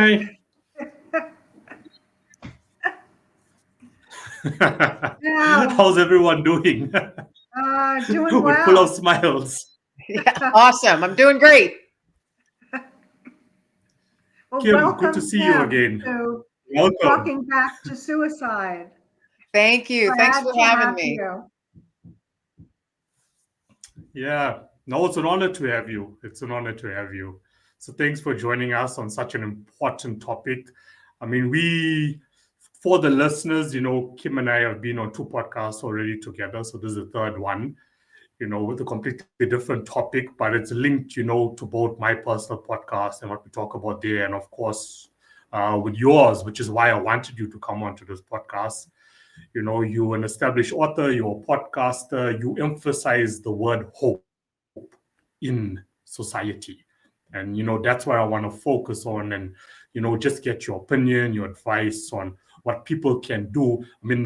Hi. Yeah, How's everyone doing? doing With full of well. smiles. Yeah, awesome. I'm doing great. Well, Kim, good to welcome, see you Kim, again. to Welcome. Talking Back to Suicide. Thank you. Thanks Glad for to having have me. you. Yeah. No, it's an honor to have you. It's an honor to have you. So thanks for joining us on such an important topic. I mean, for the listeners, Kim and I have been on two podcasts already together. So this is the third one, with a completely different topic, but it's linked, to both my personal podcast and what we talk about there, and of course, with yours, which is why I wanted you to come onto this podcast. You're an established author, you're a podcaster, you emphasize the word hope in society. And, that's what I want to focus on and, just get your opinion, your advice on what people can do. I mean,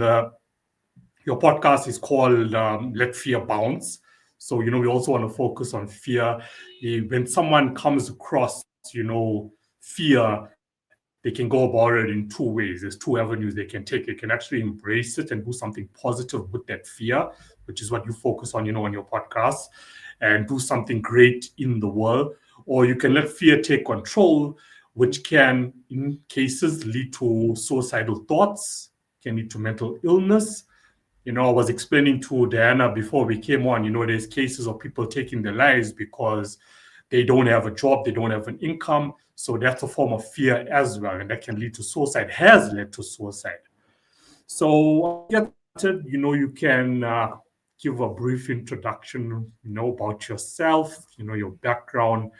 your podcast is called Let Fear Bounce. So, we also want to focus on fear. When someone comes across, fear, they can go about it in two ways. There's two avenues they can take. They can actually embrace it and do something positive with that fear, which is what you focus on, on your podcast, and do something great in the world. Or you can let fear take control, which can, in cases, lead to suicidal thoughts, can lead to mental illness. I was explaining to Diana before we came on, there's cases of people taking their lives because they don't have a job, they don't have an income. So that's a form of fear as well. And that can lead to suicide, has led to suicide. So get started, you can give a brief introduction, about yourself, your background,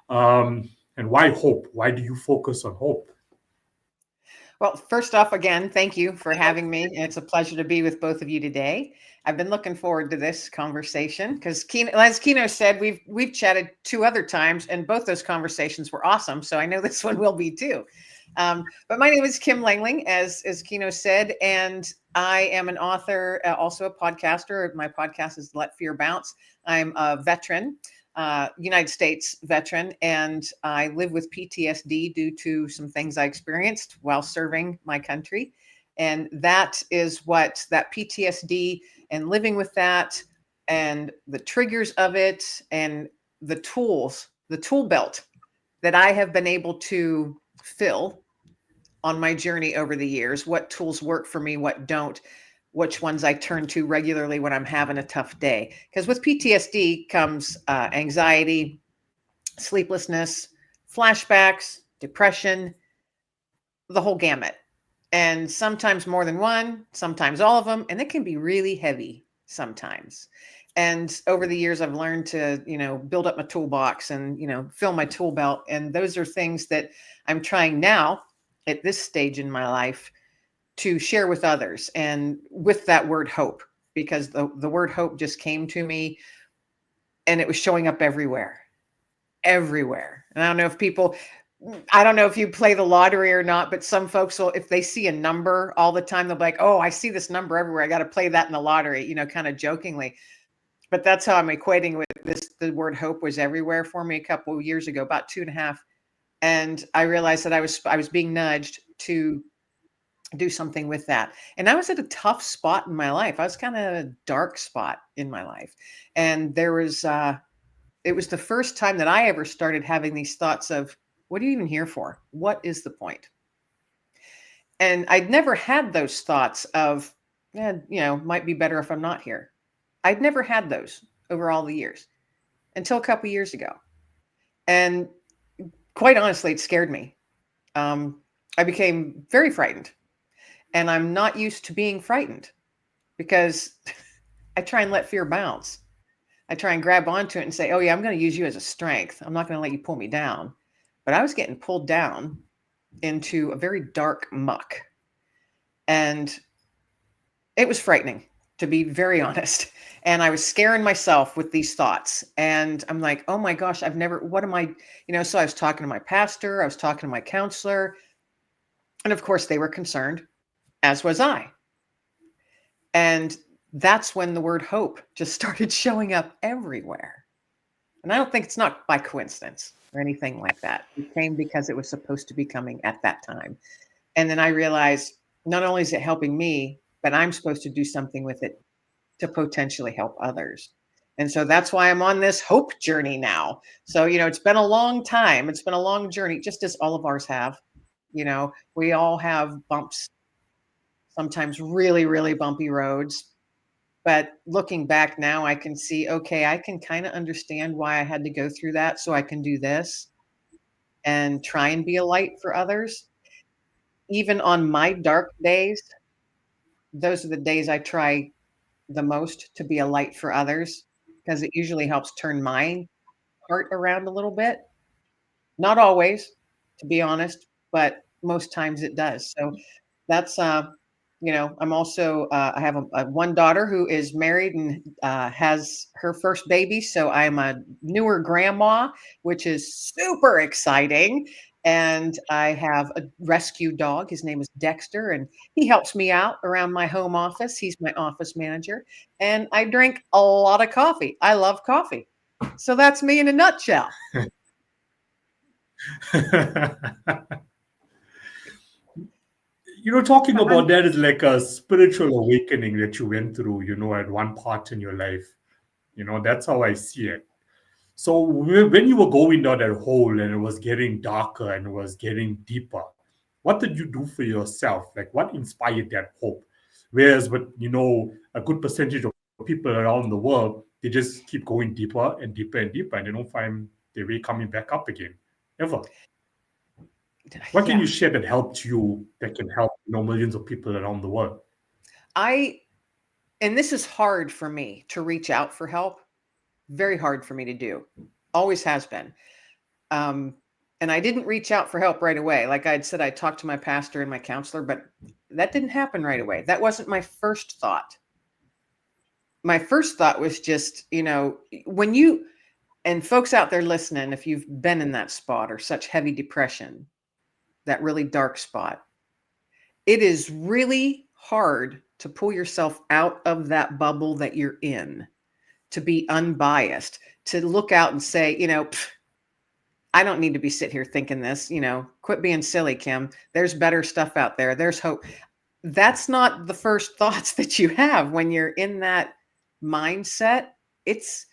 and why hope? Why do you focus on hope? Well, first off, again, thank you for having me. It's a pleasure to be with both of you today. I've been looking forward to this conversation because, as Kino said, we've chatted two other times, and both those conversations were awesome. So I know this one will be too. But my name is Kim Langling, as Kino said, and I am an author, also a podcaster. My podcast is Let Fear Bounce. I'm a veteran. United States veteran, and I live with PTSD due to some things I experienced while serving my country. And that is what that PTSD and living with that and the triggers of it and the tools, the tool belt that I have been able to fill on my journey over the years. What tools work for me, what don't, which ones I turn to regularly when I'm having a tough day. Because with PTSD comes anxiety, sleeplessness, flashbacks, depression, the whole gamut. And sometimes more than one, sometimes all of them. And it can be really heavy sometimes. And over the years, I've learned to, build up my toolbox and, fill my tool belt. And those are things that I'm trying now at this stage in my life to share with others, and with that word hope, because the word hope just came to me and it was showing up everywhere. And I don't know if you play the lottery or not, but some folks will, if they see a number all the time, they'll be like, oh, I see this number everywhere, I got to play that in the lottery, kind of jokingly. But that's how I'm equating with this. The word hope was everywhere for me a couple of years ago, about 2.5. And I realized that I was being nudged to do something with that. And I was at a tough spot in my life. I was kind of a dark spot in my life. And it was the first time that I ever started having these thoughts of, what are you even here for? What is the point? And I'd never had those thoughts of, might be better if I'm not here. I'd never had those over all the years until a couple years ago. And quite honestly, it scared me. I became very frightened. And I'm not used to being frightened because I try and let fear bounce. I try and grab onto it and say, oh, yeah, I'm going to use you as a strength. I'm not going to let you pull me down. But I was getting pulled down into a very dark muck. And it was frightening, to be very honest. And I was scaring myself with these thoughts. And I'm like, oh my gosh, what am I, so I was talking to my pastor, I was talking to my counselor. And of course, they were concerned, as was I. And that's when the word hope just started showing up everywhere. And I don't think it's not by coincidence or anything like that. It came because it was supposed to be coming at that time. And then I realized not only is it helping me, but I'm supposed to do something with it to potentially help others. And so that's why I'm on this hope journey now. So, it's been a long time. It's been a long journey, just as all of ours have. We all have bumps, sometimes really, really bumpy roads. But looking back now, I can see, okay, I can kind of understand why I had to go through that so I can do this and try and be a light for others. Even on my dark days, those are the days I try the most to be a light for others because it usually helps turn my heart around a little bit. Not always, to be honest, but most times it does. So that's I'm also I have a one daughter who is married and has her first baby, so I'm a newer grandma, which is super exciting. And I have a rescue dog. His name is Dexter, and he helps me out around my home office. He's my office manager, and I drink a lot of coffee. I love coffee. So that's me in a nutshell. Talking about that is like a spiritual awakening that you went through, at one part in your life. That's how I see it. So when you were going down that hole and it was getting darker and it was getting deeper, what did you do for yourself? Like, what inspired that hope? Whereas, but a good percentage of people around the world, they just keep going deeper and deeper and deeper, and they don't find their way coming back up again, ever. What can you share that helped you, that can help millions of people around the world? And this is hard for me to reach out for help. Very hard for me to do. Always has been. And I didn't reach out for help right away. Like I'd said, I talked to my pastor and my counselor, but that didn't happen right away. That wasn't my first thought. My first thought was just, when you, and folks out there listening, if you've been in that spot or such heavy depression, that really dark spot, it is really hard to pull yourself out of that bubble that you're in, to be unbiased, to look out and say, I don't need to be sitting here thinking this, quit being silly, Kim. There's better stuff out there. There's hope. That's not the first thoughts that you have when you're in that mindset. This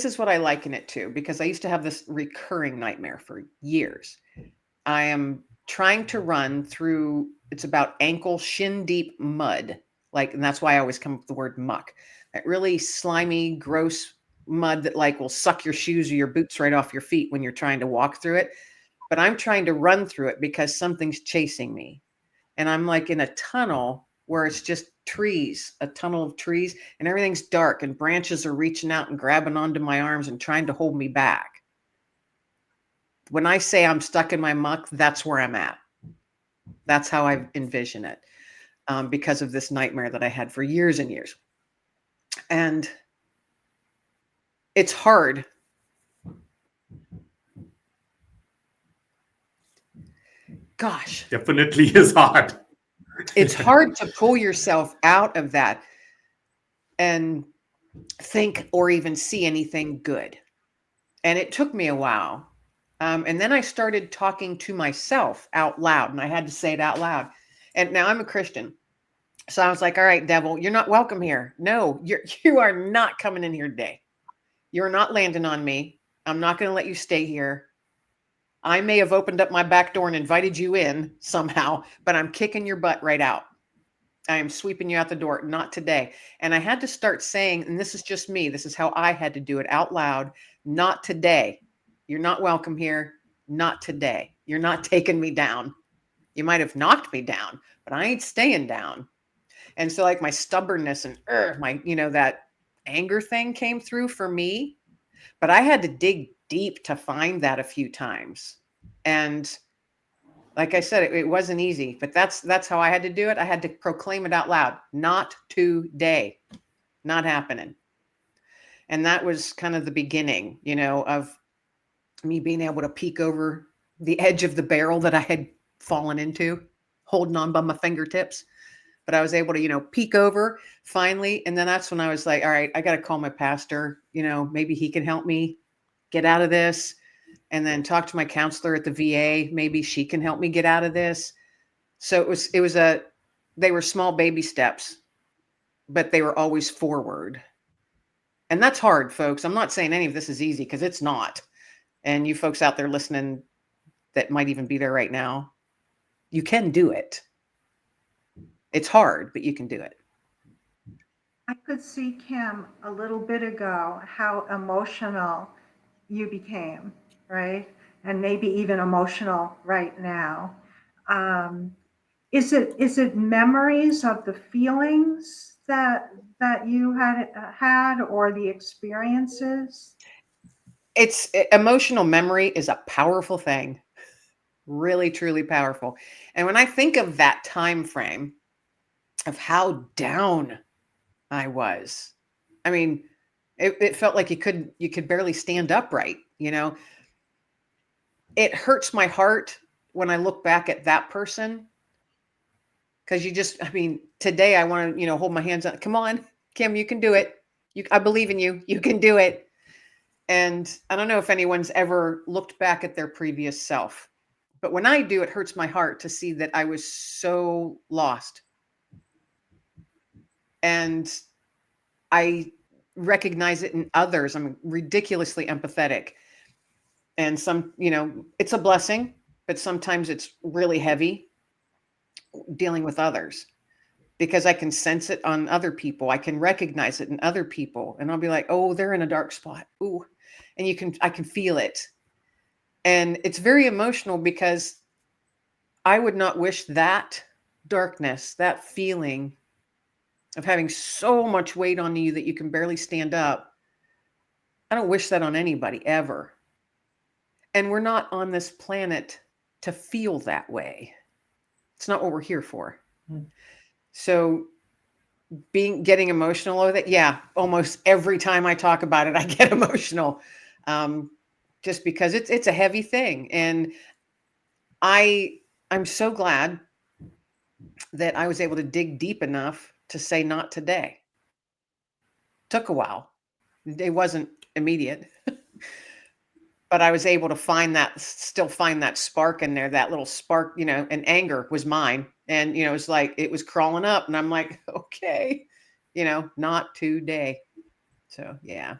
is what I liken it to, because I used to have this recurring nightmare for years. I am trying to run through, it's about ankle, shin deep mud. And that's why I always come up with the word muck. That really slimy, gross mud that will suck your shoes or your boots right off your feet when you're trying to walk through it. But I'm trying to run through it because something's chasing me. And I'm in a tunnel where it's just trees, a tunnel of trees, and everything's dark and branches are reaching out and grabbing onto my arms and trying to hold me back. When I say I'm stuck in my muck, that's where I'm at. That's how I envision it, because of this nightmare that I had for years and years. And it's hard. Gosh. Definitely is hard. It's hard to pull yourself out of that and think or even see anything good. And it took me a while. And then I started talking to myself out loud, and I had to say it out loud. And now I'm a Christian. So I was like, all right, devil, you're not welcome here. No, you are not coming in here today. You're not landing on me. I'm not going to let you stay here. I may have opened up my back door and invited you in somehow, but I'm kicking your butt right out. I am sweeping you out the door. Not today. And I had to start saying, and this is just me, this is how I had to do it out loud. Not today. You're not welcome here. Not today. You're not taking me down. You might have knocked me down, but I ain't staying down. And so my stubbornness and my, that anger thing came through for me, but I had to dig deep to find that a few times. And like I said, it wasn't easy, but that's how I had to do it. I had to proclaim it out loud. Not today. Not happening. And that was kind of the beginning, of me being able to peek over the edge of the barrel that I had fallen into, holding on by my fingertips. but I was able to, peek over finally. And then that's when I was like, all right, I got to call my pastor, maybe he can help me get out of this. And then talk to my counselor at the VA. Maybe she can help me get out of this. So they were small baby steps, but they were always forward. And that's hard, folks. I'm not saying any of this is easy, because it's not. And you folks out there listening that might even be there right now, you can do it. It's hard, but you can do it. I could see, Kim, a little bit ago, how emotional you became, right? And maybe even emotional right now. Is it memories of the feelings that you had, or the experiences? Emotional memory is a powerful thing, really, truly powerful. And when I think of that time frame of how down I was, I mean, it felt like you could barely stand upright. It hurts my heart when I look back at that person, because today I want to, hold my hands up. Come on, Kim, you can do it. I believe in you. You can do it. And I don't know if anyone's ever looked back at their previous self, but when I do, it hurts my heart to see that I was so lost. And I recognize it in others. I'm ridiculously empathetic. And it's a blessing, but sometimes it's really heavy dealing with others, because I can sense it on other people. I can recognize it in other people. And I'll be like, oh, they're in a dark spot. Ooh. And I can feel it. And it's very emotional, because I would not wish that darkness, that feeling of having so much weight on you that you can barely stand up. I don't wish that on anybody ever. And we're not on this planet to feel that way. It's not what we're here for. So getting emotional over that. Yeah. Almost every time I talk about it, I get emotional. Just because it's a heavy thing. And I'm so glad that I was able to dig deep enough to say, not today. Took a while. It wasn't immediate, but I was able to still find that spark in there, that little spark, and anger was mine. And, it was like, it was crawling up, and I'm like, okay, not today. So, yeah.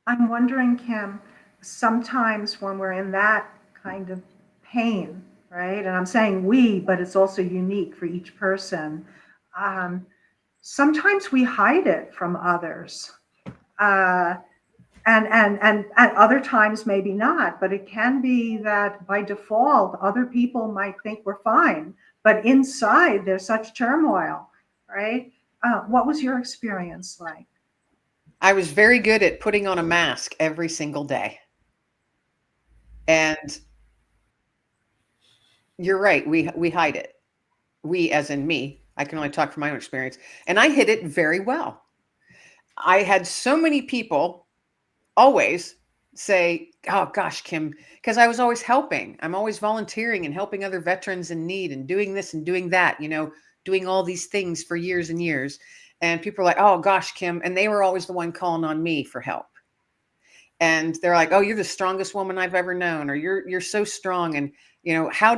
I'm wondering, Kim, sometimes when we're in that kind of pain, right? And I'm saying we, but it's also unique for each person. Sometimes we hide it from others. And other times maybe not, but it can be that by default, other people might think we're fine, but inside there's such turmoil, right? What was your experience like? I was very good at putting on a mask every single day. And you're right. We hide it. We, as in me, I can only talk from my own experience. And I hid it very well. I had so many people always say, oh gosh, Kim, because I was always helping. I'm always volunteering and helping other veterans in need and doing this and doing that, doing all these things for years and years. And people are like, oh gosh, Kim. And they were always the one calling on me for help. And they're like, oh, you're the strongest woman I've ever known, or you're so strong. And, how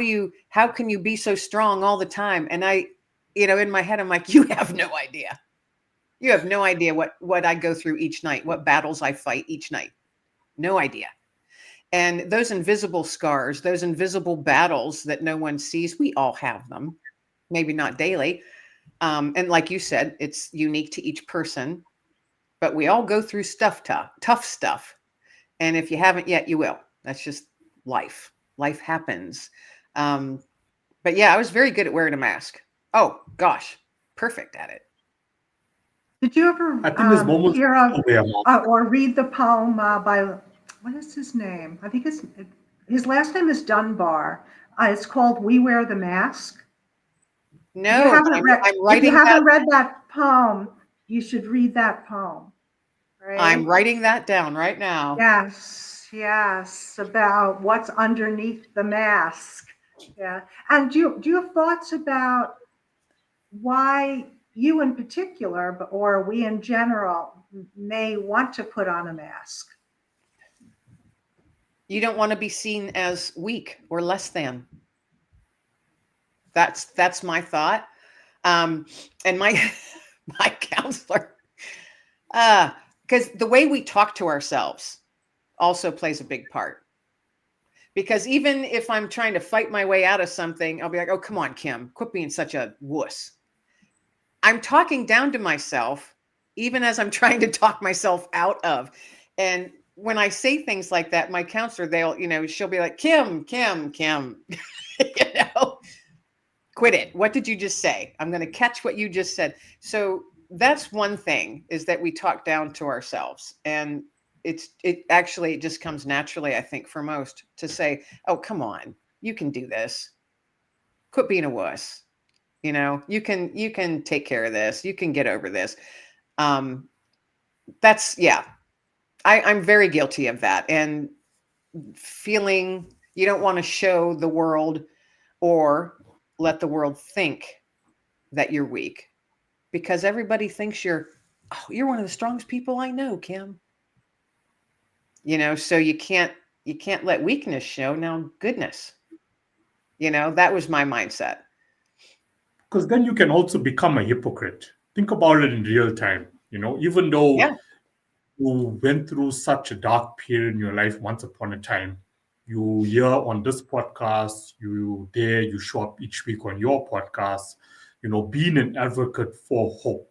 can you be so strong all the time? And I, in my head, I'm like, you have no idea. You have no idea what I go through each night, what battles I fight each night. No idea. And those invisible scars, those invisible battles that no one sees, we all have them, maybe not daily. And like you said, it's unique to each person, but we all go through tough stuff. And if you haven't yet, you will. That's just life. Life happens. But yeah, I was very good at wearing a mask. Oh gosh, perfect at it. Did you ever I think there's moments hear of where or read the poem by, what is his name? I think his last name is Dunbar. It's called "We Wear the Mask." No, If you haven't read that poem, you should read that poem. Right? I'm writing that down right now. Yes, about what's underneath the mask. Yeah. And do you have thoughts about why you in particular, or we in general, may want to put on a mask. You don't want to be seen as weak or less than. That's my thought. And my my counselor, because the way we talk to ourselves also plays a big part. Because even if I'm trying to fight my way out of something, I'll be like, oh, come on, Kim, quit being such a wuss. I'm talking down to myself, even as I'm trying to talk myself out of. And when I say things like that, my counselor, she'll be like, Kim, quit it. What did you just say? I'm going to catch what you just said. So that's one thing, is that we talk down to ourselves. And it actually just comes naturally, I think, for most to say, oh, come on, you can do this. Quit being a wuss. You can take care of this. You can get over this. I'm very guilty of that. And feeling you don't want to show the world or let the world think that you're weak, because everybody thinks you're one of the strongest people I know, Kim. So you can't let weakness show. Now, goodness, that was my mindset. Because then you can also become a hypocrite. Think about it in real time. Even though you went through such a dark period in your life once upon a time, you hear on this podcast, you show up each week on your podcast, being an advocate for hope.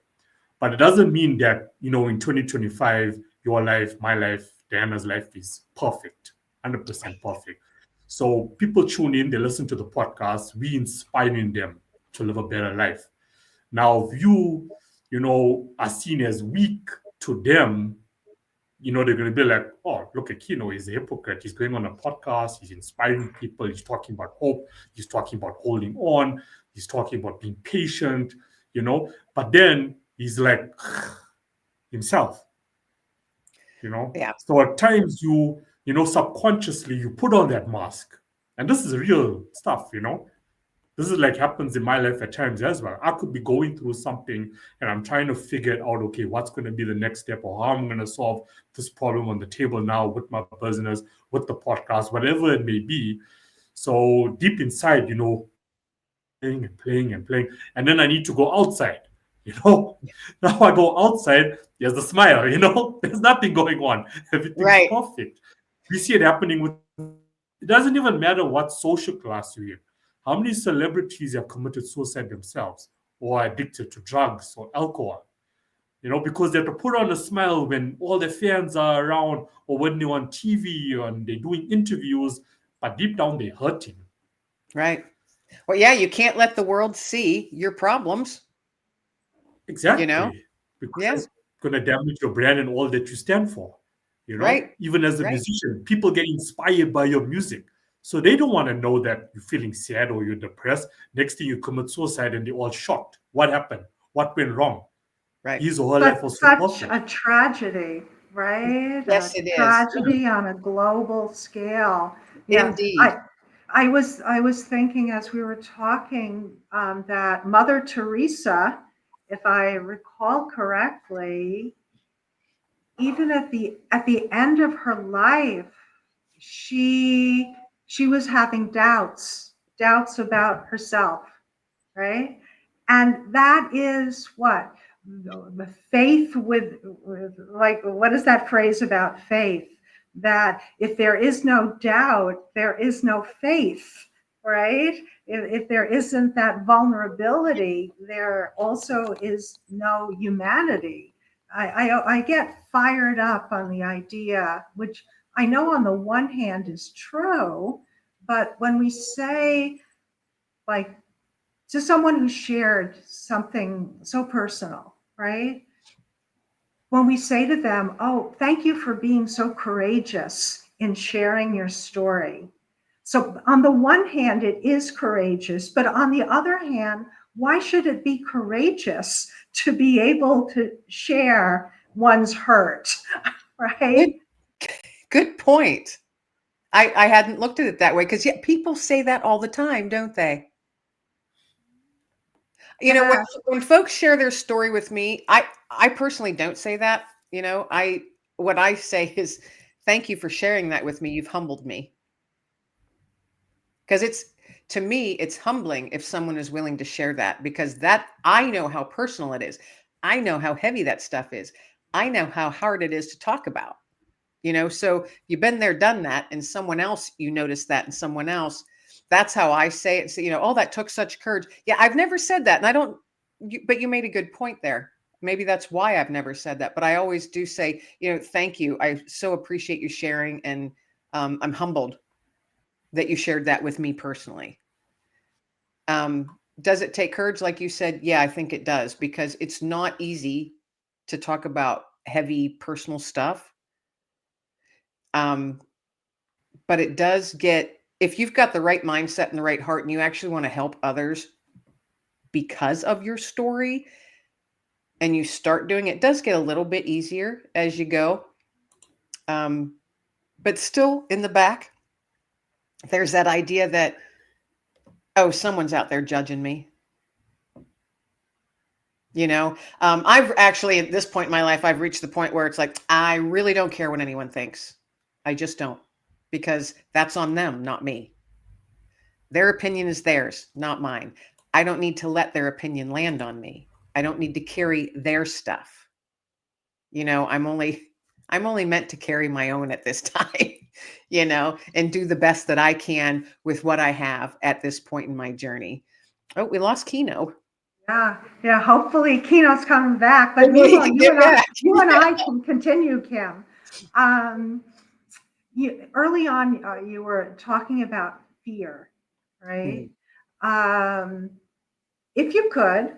But it doesn't mean that, in 2025, your life, my life, Diana's life is perfect, 100% perfect. So people tune in, they listen to the podcast, we inspiring them to live a better life. Now, if you are seen as weak to them, they're going to be like, oh, look at Kino, he's a hypocrite. He's going on a podcast, he's inspiring people, he's talking about hope, he's talking about holding on, he's talking about being patient, but then he's like himself, Yeah. So at times subconsciously you put on that mask. And this is real stuff, This is like happens in my life at times as well. I could be going through something and I'm trying to figure out, okay, what's going to be the next step, or how I'm going to solve this problem on the table now with my business, with the podcast, whatever it may be. So deep inside, playing and playing. And then I need to go outside, Now I go outside, there's the smile, There's nothing going on. Everything's perfect. We see it happening with, it doesn't even matter what social class you're in. How many celebrities have committed suicide themselves or are addicted to drugs or alcohol? Because they have to put on a smile when all their fans are around, or when they're on TV and they're doing interviews, but deep down they're hurting. Right. Well, yeah, you can't let the world see your problems. Exactly. Because it's going to damage your brand and all that you stand for. Right. Even as a musician, people get inspired by your music. So they don't want to know that you're feeling sad or you're depressed. Next thing you commit suicide and they're all shocked. What happened? What went wrong? Right. His or her life was such a tragedy, right? Yes, it is. Tragedy on a global scale. Yeah. Indeed. I was thinking as we were talking that Mother Teresa, if I recall correctly, even at the end of her life, she was having doubts about herself, right? And that is what the faith with like, what is that phrase about faith? That if there is no doubt, there is no faith, right? If there isn't that vulnerability, there also is no humanity. I get fired up on the idea, which I know on the one hand is true, but when we say, like, to someone who shared something so personal, right? When we say to them, oh, thank you for being so courageous in sharing your story. So on the one hand, it is courageous, but on the other hand, why should it be courageous to be able to share one's hurt, right? Good point. I hadn't looked at it that way, because people say that all the time, don't they? You know, Yeah. when folks share their story with me, I personally don't say that. You know, what I say is, thank you for sharing that with me. You've humbled me. Because to me, it's humbling if someone is willing to share that, because that I know how personal it is. I know how heavy that stuff is. I know how hard it is to talk about. You know, so you've been there, done that, and someone else, you notice that in someone else. That's how I say it. So, you know, oh, that took such courage. Yeah, I've never said that. And I don't, but you made a good point there. Maybe that's why I've never said that. But I always do say, you know, thank you. I so appreciate you sharing. And I'm humbled that you shared that with me personally. Does it take courage? Like you said, yeah, I think it does, because it's not easy to talk about heavy personal stuff. But it does get, if you've got the right mindset and the right heart and you actually want to help others because of your story, and you start doing it, it does get a little bit easier as you go. But still in the back, there's that idea that, oh, someone's out there judging me. You know, I've actually, at this point in my life, I've reached the point where it's like, I really don't care what anyone thinks. I just don't, because that's on them, not me. Their opinion is theirs, not mine. I don't need to let their opinion land on me. I don't need to carry their stuff. You know, I'm only meant to carry my own at this time, you know, and do the best that I can with what I have at this point in my journey. Oh, we lost Kino. Yeah, yeah. Hopefully, Keno's coming back. But Hopefully he meanwhile, can get back. you and I can continue, Kim. Early on, you were talking about fear, right? If you could,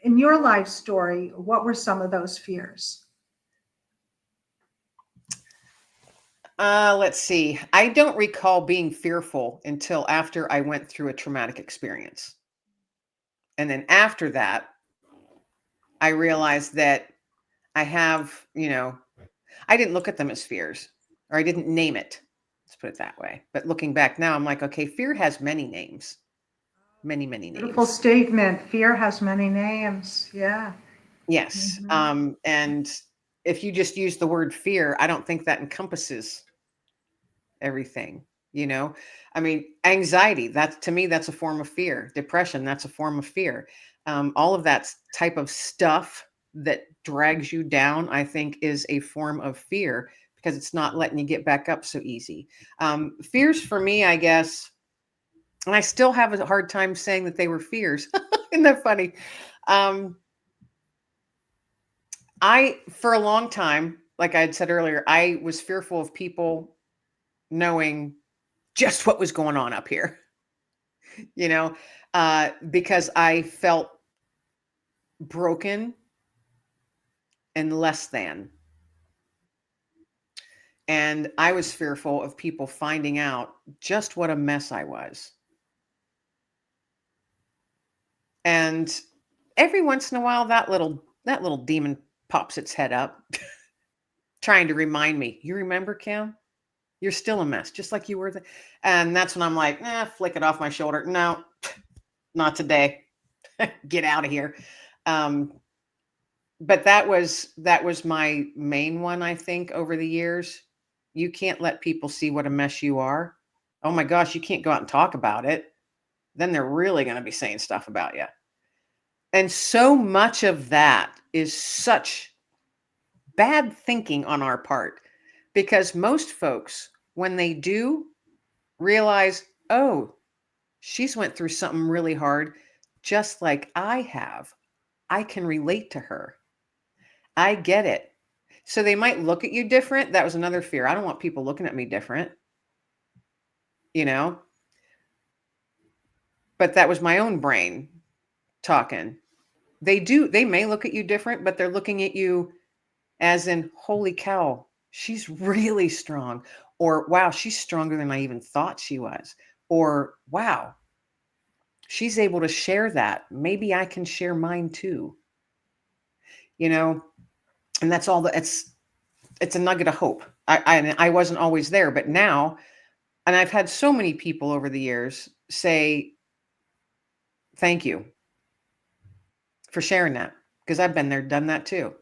in your life story, what were some of those fears? Let's see. I don't recall being fearful until after I went through a traumatic experience. And then after that, I realized that I have, you know, I didn't look at them as fears, or I didn't name it. Let's put it that way. But looking back now, I'm like, okay, fear has many names, many, many Beautiful names. statement. Fear has many names. Yeah. Yes. And if you just use the word fear, I don't think that encompasses everything. You know, I mean, anxiety, that's, to me, that's a form of fear. Depression, that's a form of fear. All of that type of stuff that drags you down, I think, is a form of fear, because it's not letting you get back up so easy. Fears for me, I guess, and I still have a hard time saying that they were fears. Isn't that funny? For a long time, like I had said earlier, I was fearful of people knowing just what was going on up here, you know, because I felt broken and less than. And I was fearful of people finding out just what a mess I was. And every once in a while, that little demon pops its head up, trying to remind me, you remember, Kim? You're still a mess, just like you were. And that's when I'm like, flick it off my shoulder. No, not today. Get out of here. But that was my main one, I think, over the years. You can't let people see what a mess you are. Oh my gosh, you can't go out and talk about it. Then they're really going to be saying stuff about you. And so much of that is such bad thinking on our part, because most folks, when they do realize, oh, she's went through something really hard, just like I have, I can relate to her. I get it. So they might look at you different. That was another fear. I don't want people looking at me different, you know? But that was my own brain talking. They may look at you different, but they're looking at you as in, holy cow, she's really strong. Or, wow, she's stronger than I even thought she was. Or, wow, she's able to share that. Maybe I can share mine too. You know, and that's all it's a nugget of hope. I wasn't always there, but now, and I've had so many people over the years say, thank you. for sharing that, because I've been there, done that too.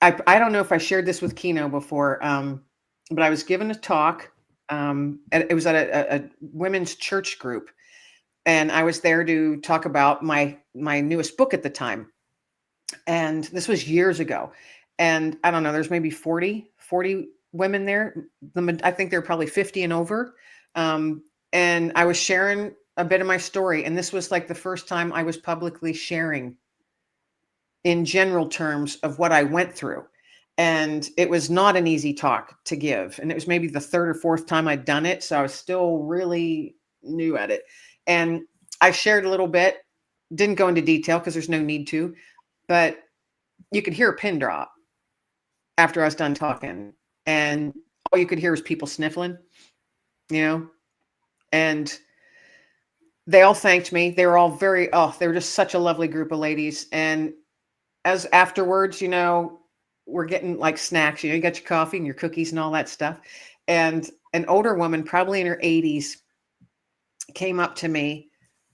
I don't know if I shared this with Kino before, but I was given a talk. It was at a women's church group, and I was there to talk about my newest book at the time. And this was years ago. And I don't know, there's maybe 40 women there. I think they're probably 50 and over. And I was sharing a bit of my story. And this was like the first time I was publicly sharing in general terms of what I went through. And it was not an easy talk to give. And it was maybe the third or fourth time I'd done it. So I was still really new at it. And I shared a little bit, didn't go into detail because there's no need to, but you could hear a pin drop after I was done talking. And all you could hear was people sniffling, and they all thanked me. They were all they were just such a lovely group of ladies. And as afterwards, we're getting like snacks, you got your coffee and your cookies and all that stuff. And an older woman, probably in her 80s, came up to me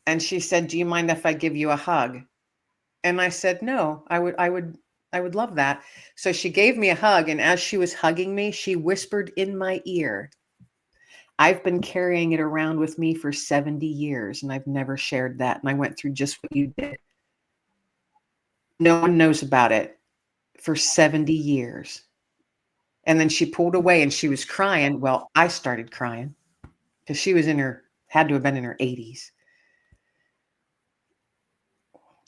and she said, "Do you mind if I give you a hug?" And I said, "No, I would love that." So she gave me a hug. And as she was hugging me, she whispered in my ear, "I've been carrying it around with me for 70 years and I've never shared that. And I went through just what you did. No one knows about it for 70 years. And then she pulled away and she was crying. Well, I started crying because she was had to have been in her 80s.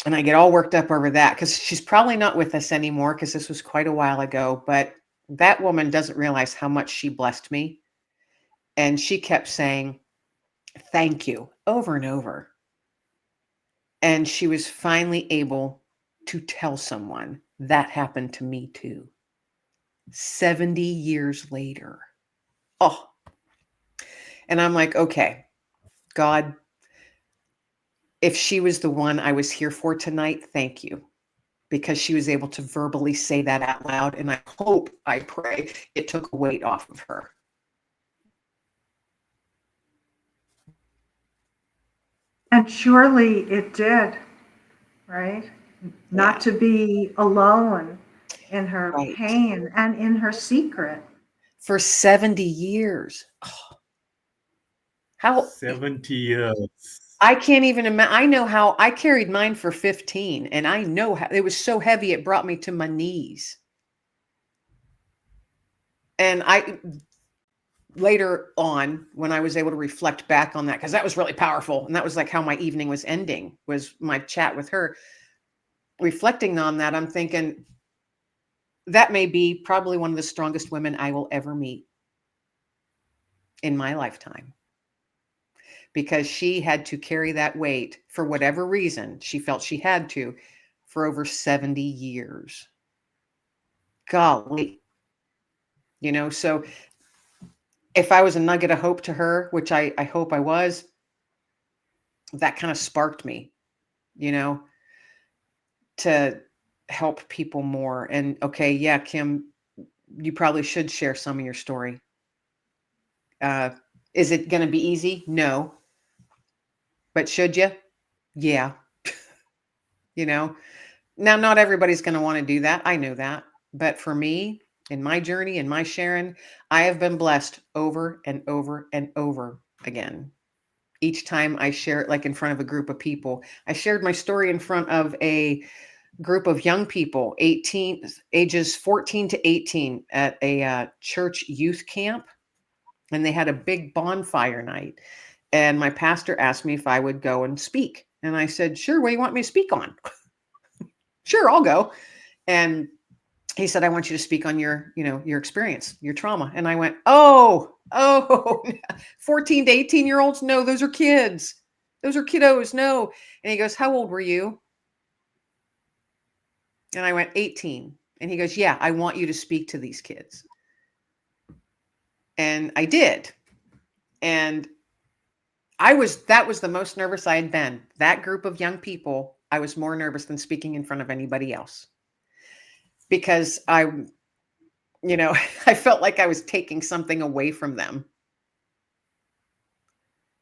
And I get all worked up over that because she's probably not with us anymore because this was quite a while ago. But that woman doesn't realize how much she blessed me. And she kept saying, "Thank you," over and over. And she was finally able to tell someone that happened to me too. 70 years later. Oh. And I'm like, okay, God, if she was the one I was here for tonight, thank you. Because she was able to verbally say that out loud. And I pray it took a weight off of her. And surely it did, right? Not to be alone in her Right. pain and in her secret. For 70 years. Oh. How 70 years. I can't even imagine. I know how I carried mine for 15, and I know how it was so heavy it brought me to my knees. And later on, when I was able to reflect back on that, because that was really powerful, and that was like how my evening was ending, was my chat with her. Reflecting on that, I'm thinking that may be probably one of the strongest women I will ever meet in my lifetime. Because she had to carry that weight for whatever reason she felt she had to for over 70 years. Golly. So if I was a nugget of hope to her, which I hope I was, that kind of sparked me, to help people more. And okay, yeah, Kim, you probably should share some of your story. Is it going to be easy? No. But should you? Yeah. Now, not everybody's going to want to do that. I know that. But for me, in my journey, in my sharing, I have been blessed over and over and over again. Each time I share it, like in front of a group of people. I shared my story in front of a group of young people, ages 14 to 18, at a church youth camp. And they had a big bonfire night. And my pastor asked me if I would go and speak. And I said, "Sure, what do you want me to speak on?" "Sure, I'll go." And he said, "I want you to speak on your experience, your trauma." And I went, oh, 14 to 18-year-olds? No, those are kids. Those are kiddos. No. And he goes, "How old were you?" And I went, 18. And he goes, "Yeah, I want you to speak to these kids." And I did. And that was the most nervous I had been. That group of young people, I was more nervous than speaking in front of anybody else. Because I felt like I was taking something away from them.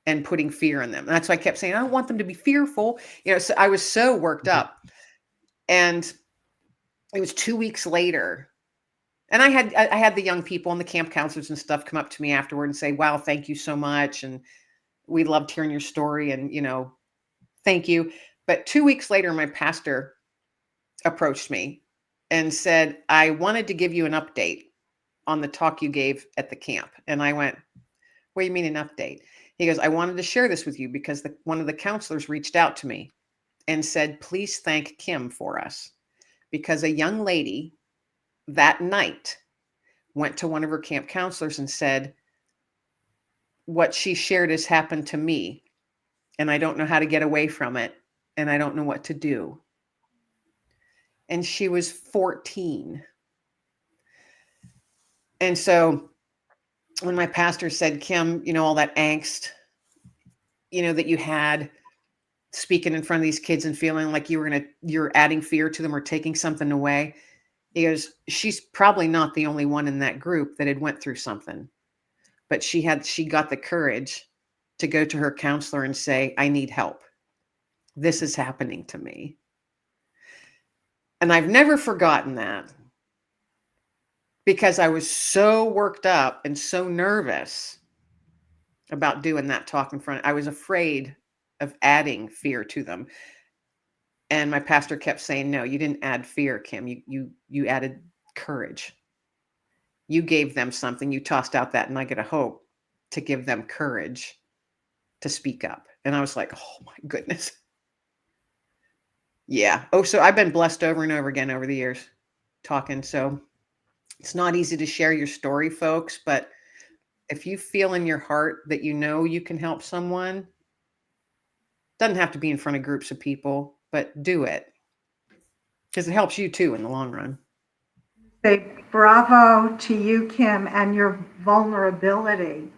and putting fear in them. And that's why I kept saying, I don't want them to be fearful. So I was so worked up. And it was 2 weeks later. And I had the young people and the camp counselors and stuff come up to me afterward and say, wow, thank you so much. And we loved hearing your story, and, thank you. But 2 weeks later, my pastor approached me and said, I wanted to give you an update on the talk you gave at the camp. And I went, what do you mean an update? He goes, I wanted to share this with you because one of the counselors reached out to me and said, please thank Kim for us, because a young lady that night went to one of her camp counselors and said, what she shared has happened to me, and I don't know how to get away from it, and I don't know what to do. And she was 14. And so when my pastor said, Kim, all that angst, that you had speaking in front of these kids and feeling like you're adding fear to them or taking something away, he goes, she's probably not the only one in that group that had went through something, but she got the courage to go to her counselor and say, I need help. This is happening to me. And I've never forgotten that, because I was so worked up and so nervous about doing that talk in front. I was afraid of adding fear to them. And my pastor kept saying, no, you didn't add fear, Kim. You added courage. You gave them something. You tossed out that nugget of hope to give them courage to speak up. And I was like, oh my goodness. Yeah. Oh, so I've been blessed over and over again over the years talking. So it's not easy to share your story, folks, but if you feel in your heart that you can help someone, doesn't have to be in front of groups of people, but do it, because it helps you too in the long run. Say bravo to you, Kim, and your vulnerability.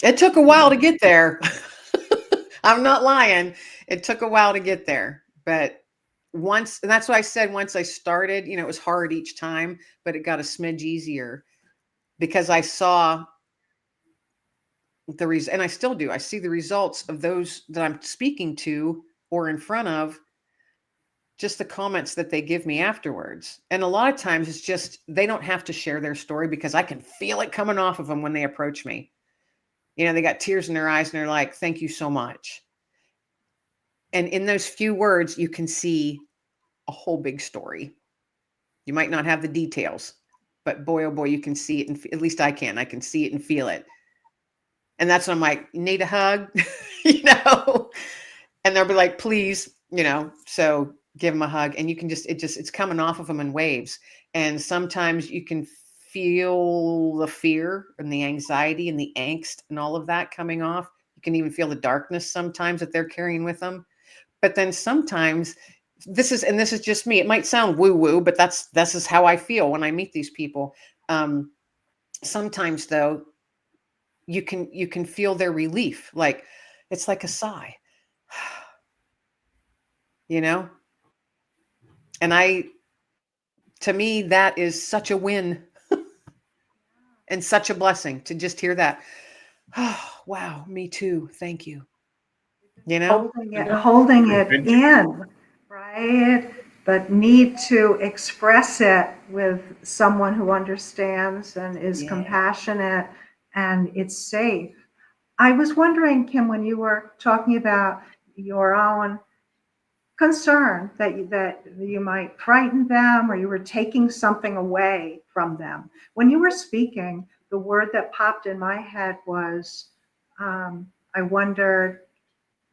It took a while to get there. I'm not lying. It took a while to get there, but and that's why I said, once I started, it was hard each time, but it got a smidge easier because I saw and I still do. I see the results of those that I'm speaking to or in front of, just the comments that they give me afterwards. And a lot of times it's just, they don't have to share their story because I can feel it coming off of them when they approach me. They got tears in their eyes and they're like, thank you so much. And in those few words, you can see a whole big story. You might not have the details, but boy, oh boy, you can see it. And at least I can see it and feel it. And that's when I'm like, you need a hug, and they'll be like, please, so give them a hug. And you can it's coming off of them in waves. And sometimes you can feel the fear and the anxiety and the angst and all of that coming off. You can even feel the darkness sometimes that they're carrying with them. But then sometimes this is just me. It might sound woo woo, but this is how I feel when I meet these people. Sometimes though, you can feel their relief. Like it's like a sigh, And to me, that is such a win and such a blessing to just hear that. Oh, wow. Me too. Thank you. Holding it in, right? But need to express it with someone who understands and is compassionate, and it's safe. I was wondering, Kim, when you were talking about your own concern that you might frighten them or you were taking something away from them. When you were speaking, the word that popped in my head was, I wondered,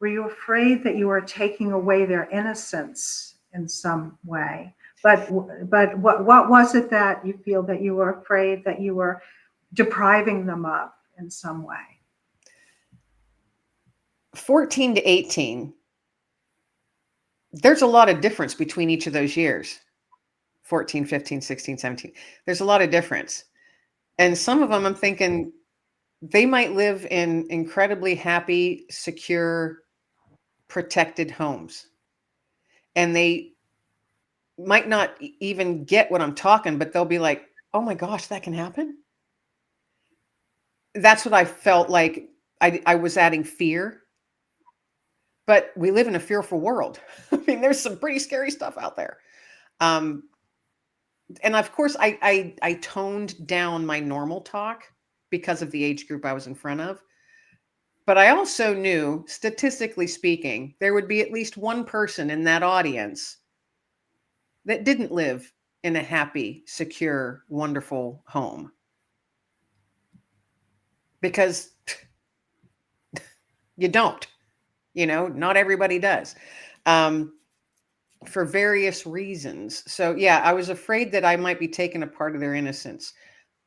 were you afraid that you were taking away their innocence in some way? But what was it that you feel that you were afraid that you were depriving them of in some way? 14 to 18. There's a lot of difference between each of those years. 14, 15, 16, 17. There's a lot of difference. And some of them I'm thinking they might live in incredibly happy, secure, protected homes. And they might not even get what I'm talking, but they'll be like, oh my gosh, that can happen. That's what I felt like I was adding fear, but we live in a fearful world. I mean, there's some pretty scary stuff out there. And of course, I toned down my normal talk because of the age group I was in front of. But I also knew, statistically speaking, there would be at least one person in that audience that didn't live in a happy, secure, wonderful home. Because you don't, not everybody does, for various reasons. So yeah, I was afraid that I might be taking a part of their innocence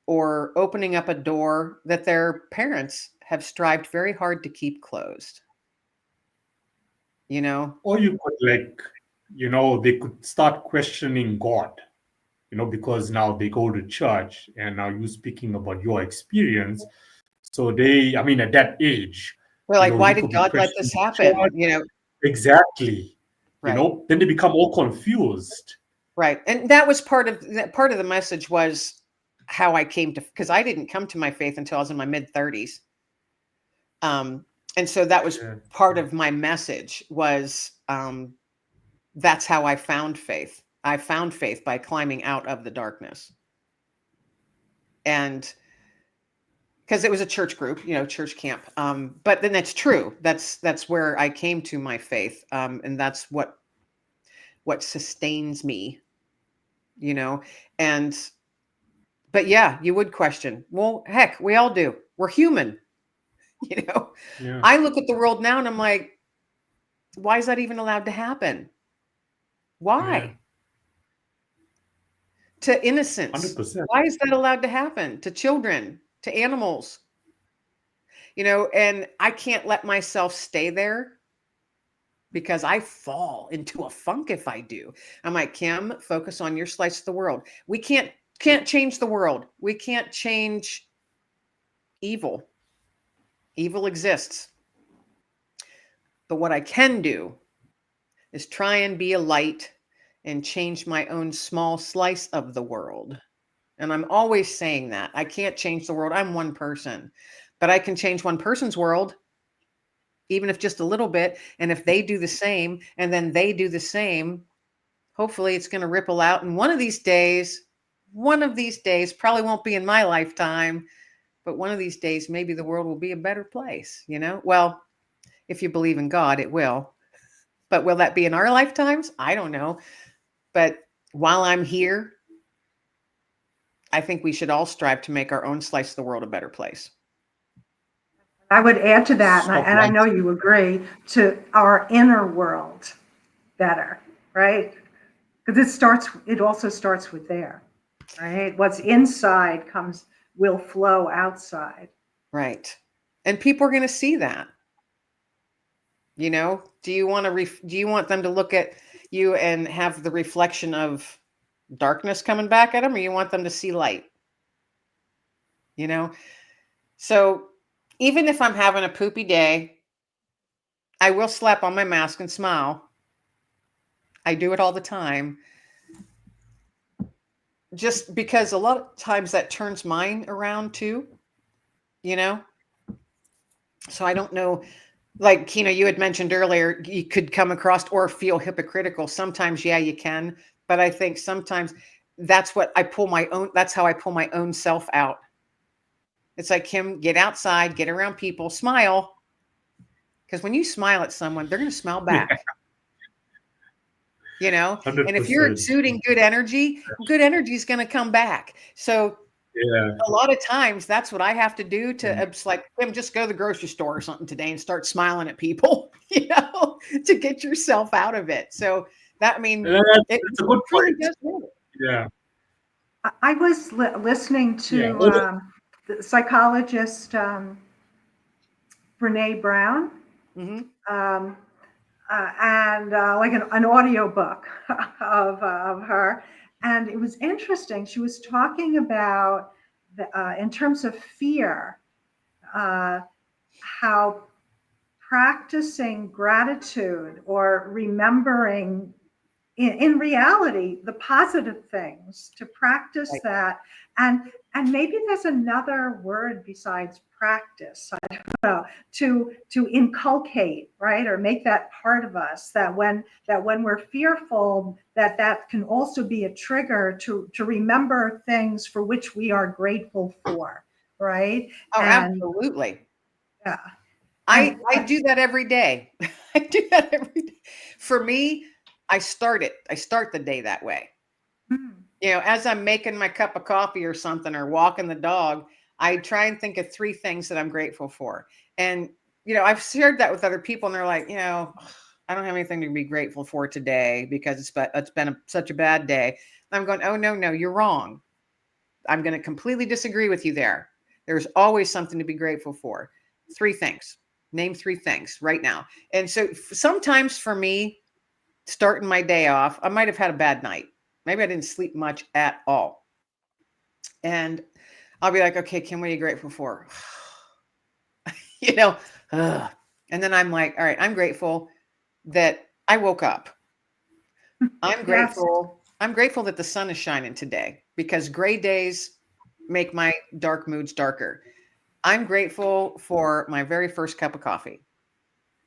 or opening up a door that their parents have strived very hard to keep closed. Or you could they could start questioning God, because now they go to church and now you speaking about your experience. So at that age, They're like, why you did could be God let this questioning happen? God. Exactly. Right. Then they become all confused. Right. And that was part of the message was how I came to, because I didn't come to my faith until I was in my mid 30s. And so that was part of my message was, that's how I found faith. I found faith by climbing out of the darkness. And because it was a church group, church camp. But then that's true. That's where I came to my faith. And that's what sustains me, but yeah, you would question, well, heck, we all do. We're human, Yeah. I look at the world now and I'm like, why is that even allowed to happen? Why? Yeah. To innocence. 100%. Why is that allowed to happen? To children, to animals, and I can't let myself stay there because I fall into a funk if I do. I'm like, Kim, focus on your slice of the world. We can't change the world. We can't change evil. Evil exists. But what I can do is try and be a light and change my own small slice of the world. And I'm always saying that. I can't change the world. I'm one person, but I can change one person's world, even if just a little bit. And if they do the same, and then they do the same, hopefully it's going to ripple out. And one of these days, probably won't be in my lifetime, but one of these days, maybe the world will be a better place, Well, if you believe in God, it will. But will that be in our lifetimes? I don't know. But while I'm here, I think we should all strive to make our own slice of the world a better place. I would add to that, and I know you agree, to our inner world better, right? Because it also starts with there, right? What's inside will flow outside. Right. And people are going to see that. Do you want them to look at you and have the reflection of darkness coming back at them, or you want them to see light? So even if I'm having a poopy day, I will slap on my mask and smile. I do it all the time. Just because a lot of times that turns mine around too, So I don't know, like, Kina, you had mentioned earlier, you could come across or feel hypocritical. Sometimes, yeah, you can. But I think sometimes that's how I pull my own self out. It's like, Kim, get outside, get around people, smile. Because when you smile at someone, they're going to smile back. Yeah. And if you're exuding good energy is going to come back. So yeah, a lot of times that's what I have to do it's like, Kim, just go to the grocery store or something today and start smiling at people, to get yourself out of it. So that, it's a good point. Yeah. I was listening to the psychologist Brene Brown, and like an audio book of her. And it was interesting. She was talking about, in terms of fear, how practicing gratitude or remembering in reality, the positive things, to practice Right. that. And maybe there's another word besides practice, I don't know, to inculcate, right? Or make that part of us, that when we're fearful, that can also be a trigger to remember things for which we are grateful for, right? Oh, And absolutely. yeah. I And do that every day. I do that every day. For me, I start the day that way. mm, As I'm making my cup of coffee or something or walking the dog, I try and think of 3 things that I'm grateful for. And, I've shared that with other people and they're like, I don't have anything to be grateful for today because it's been such a bad day. And I'm going, oh, no, you're wrong. I'm going to completely disagree with you there. There's always something to be grateful for. 3 things. Name 3 things right now. And so sometimes for me, starting my day off, I might have had a bad night. Maybe I didn't sleep much at all. And I'll be like, okay, Kim, what are you grateful for? you know, ugh. And then I'm like, all right, I'm grateful that I woke up. I'm yes, grateful. I'm grateful that the sun is shining today because gray days make my dark moods darker. I'm grateful for my very first cup of coffee.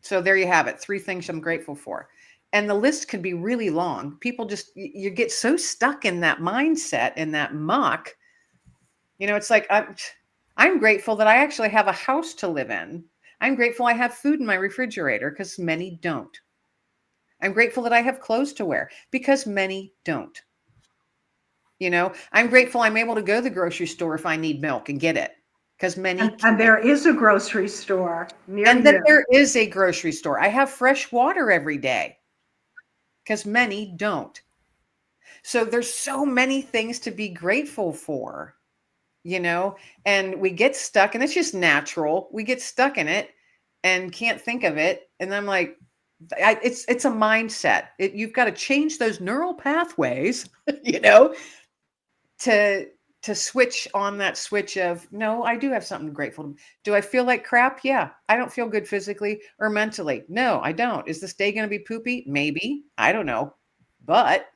So there you have it. 3 things I'm grateful for. And the list can be really long. People just, you get so stuck in that mindset, in that muck. It's like, I'm grateful that I actually have a house to live in. I'm grateful I have food in my refrigerator because many don't. I'm grateful that I have clothes to wear because many don't. I'm grateful I'm able to go to the grocery store if I need milk and get it because many and can't. there is a grocery store near And that you. there is a grocery store. I have fresh water every day because many don't. So there's so many things to be grateful for, and we get stuck, and it's just natural. We get stuck in it and can't think of it. And I'm like, it's a mindset. You've got to change those neural pathways, to switch on that switch of, no, I do have something grateful. Do I feel like crap? Yeah. I don't feel good physically or mentally. No, I don't. Is this day going to be poopy? Maybe. I don't know. But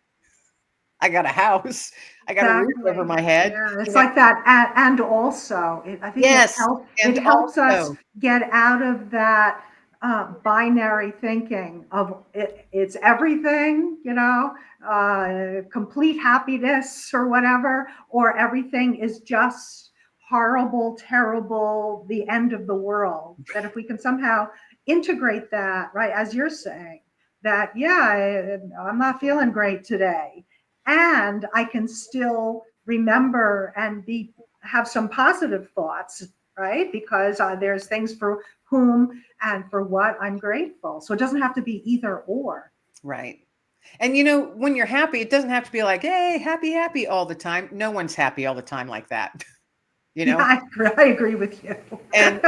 I got a house. I got a roof over Exactly. my head. Yeah, it's like that. And also, I think Yes. it And helps us also, get out of that binary thinking of it's everything, complete happiness or whatever, or everything is just horrible, terrible, the end of the world. That if we can somehow integrate that, right, as you're saying, that, yeah, I'm not feeling great today, and I can still remember and have some positive thoughts, right? Because there's things for whom and for what I'm grateful. So it doesn't have to be either or. right. And when you're happy, it doesn't have to be like, hey, happy, happy all the time. No one's happy all the time like that. Yeah, I agree with you. And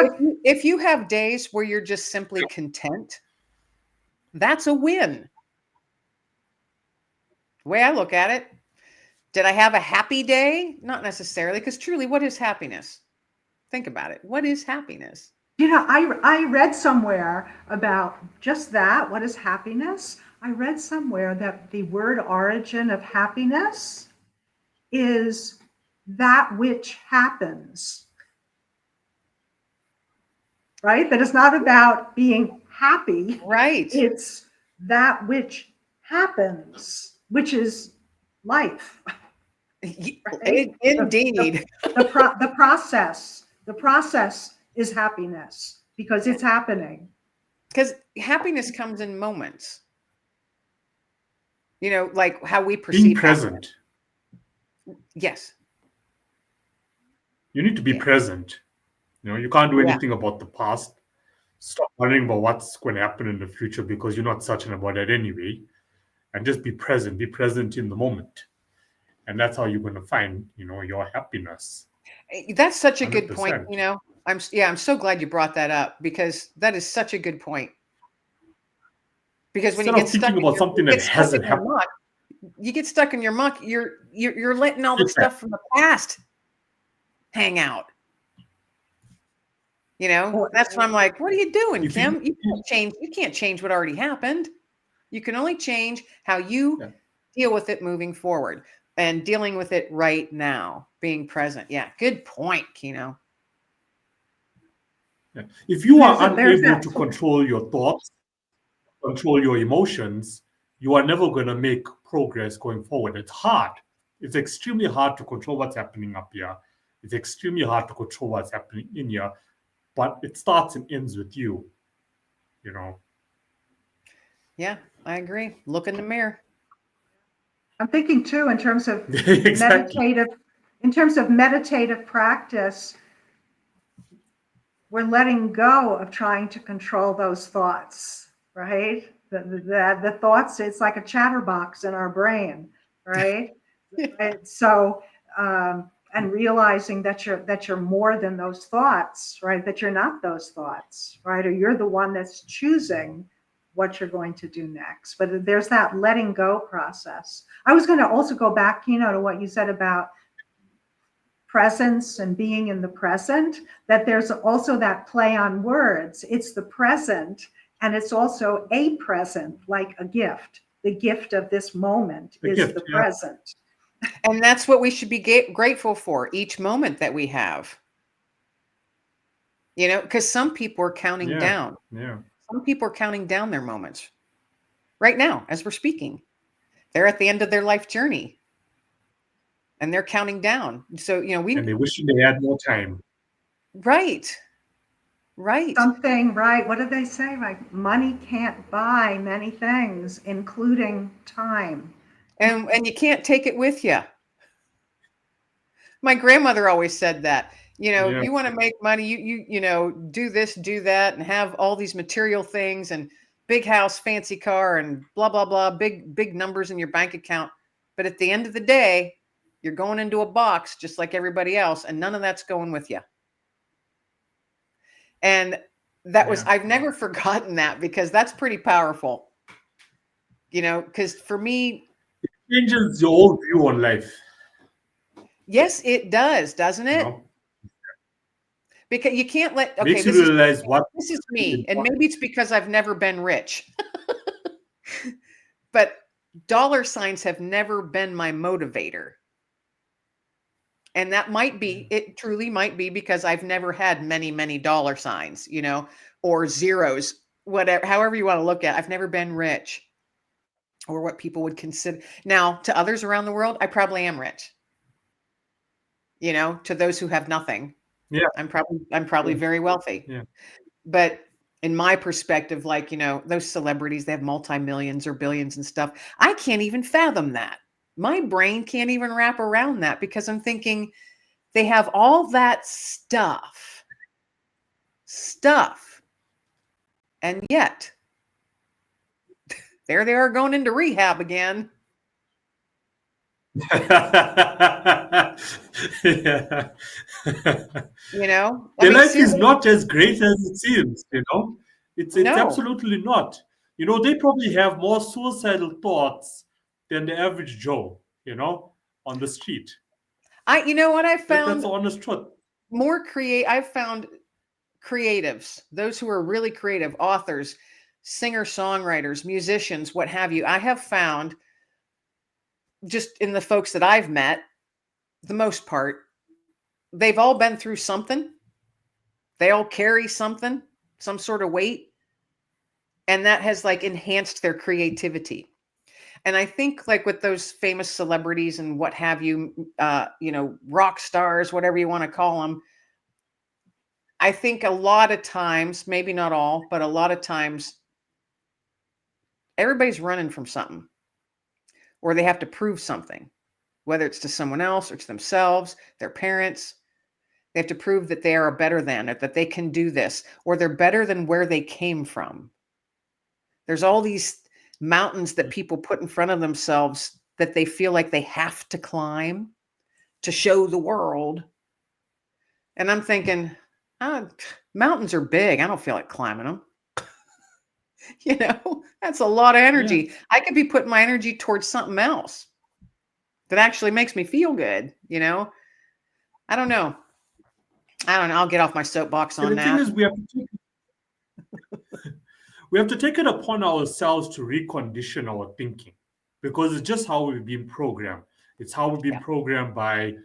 if you have days where you're just simply content, that's a win. The way I look at it, did I have a happy day? Not necessarily, because truly, what is happiness? Think about it. What is happiness? I read somewhere about just that. What is happiness? I read somewhere that the word origin of happiness is that which happens, right? That it's not about being happy. Right. It's that which happens, which is life, right? Indeed. The process is happiness because it's happening. Because happiness comes in moments. Like how we Being perceive happiness. present. Yes. You need to be Yeah. present. You can't do Yeah. anything about the past. Stop worrying about what's going to happen in the future because you're not certain about it anyway. And just be present. Be present in the moment. And that's how you're going to find, your happiness. That's such a good point. 100%. I'm so glad you brought that up because that is such a good point. Because when you Instead get of stuck thinking about something that hasn't happened. muck, you get stuck in your muck, you're letting all the stuff from the past hang out. That's when I'm like, what are you doing, If Kim? you, You can't change what already happened. You can only change how you Yeah. deal with it moving forward and dealing with it right now, being present. Yeah, good point, Kino. Yeah. If you are There's unable that. to control your thoughts, control your emotions, you are never going to make progress going forward. It's hard. It's extremely hard to control what's happening up here. It's extremely hard to control what's happening in here, but it starts and ends with you, you know. Yeah, I agree. Look in the mirror. I'm thinking too, in terms of Exactly. meditative practice, we're letting go of trying to control those thoughts, right? The thoughts, it's like a chatterbox in our brain, right? Right. So, and realizing that you're more than those thoughts, right? That you're not those thoughts, right? Or you're the one that's choosing what you're going to do next. But there's that letting go process. I was going to also go back, to what you said about presence and being in the present, that there's also that play on words. It's the present, and it's also a present, like a gift. The gift of this moment The is gift, the yeah. present. And that's what we should be grateful for, each moment that we have. Because some people are counting Yeah. down. Yeah. Some people are counting down their moments right now as we're speaking. They're at the end of their life journey and they're counting down. So, And they wishing they had more time. right. Something, right? What do they say? Like, money can't buy many things, including time. And you can't take it with you. My grandmother always said that, Yeah. you want to make money, you do this, do that, and have all these material things and big house, fancy car, and blah, blah, blah, big numbers in your bank account. But at the end of the day, you're going into a box just like everybody else, and none of that's going with you. And I've never forgotten that, because that's pretty powerful, because for me, It changes your whole view on life. yes, it does, doesn't You it? know? Because you can't let, okay, Makes you this realize what is is me, and important. maybe it's because I've never been rich. But dollar signs have never been my motivator. And that might be, it truly might be because I've never had many, many dollar signs, or zeros, whatever, however you want to look at it. I've never been rich, or what people would consider. Now, to others around the world, I probably am rich. To those who have nothing, Yeah. I'm probably Yeah. very wealthy. Yeah. But in my perspective, like, those celebrities, they have multi-millions or billions and stuff. I can't even fathom that. My brain can't even wrap around that, because I'm thinking they have all that stuff. And yet there they are going into rehab again. Yeah. Their life is not as great as it seems, It's No. absolutely not. They probably have more suicidal thoughts than the average Joe, on the street. You know what I That's found? the honest truth. I've found creatives, those who are really creative, authors, singer-songwriters, musicians, what have you. I have found, just in the folks that I've met, the most part, they've all been through something. They all carry something, some sort of weight, and that has like enhanced their creativity. And I think, like, with those famous celebrities and what have you, rock stars, whatever you want to call them, I think a lot of times, maybe not all, but a lot of times, everybody's running from something, or they have to prove something, whether it's to someone else or to themselves, their parents. They have to prove that they are better than, or that they can do this, or they're better than where they came from. There's all these mountains that people put in front of themselves that they feel like they have to climb to show the world. And I'm thinking, mountains are big. I don't feel like climbing them. That's a lot of energy. Yeah. I could be putting my energy towards something else that actually makes me feel good. I don't know. I'll get off my soapbox on The that. thing is, we have to take it upon ourselves to recondition our thinking, because it's just how we've been programmed. It's how we've been Yeah. programmed by,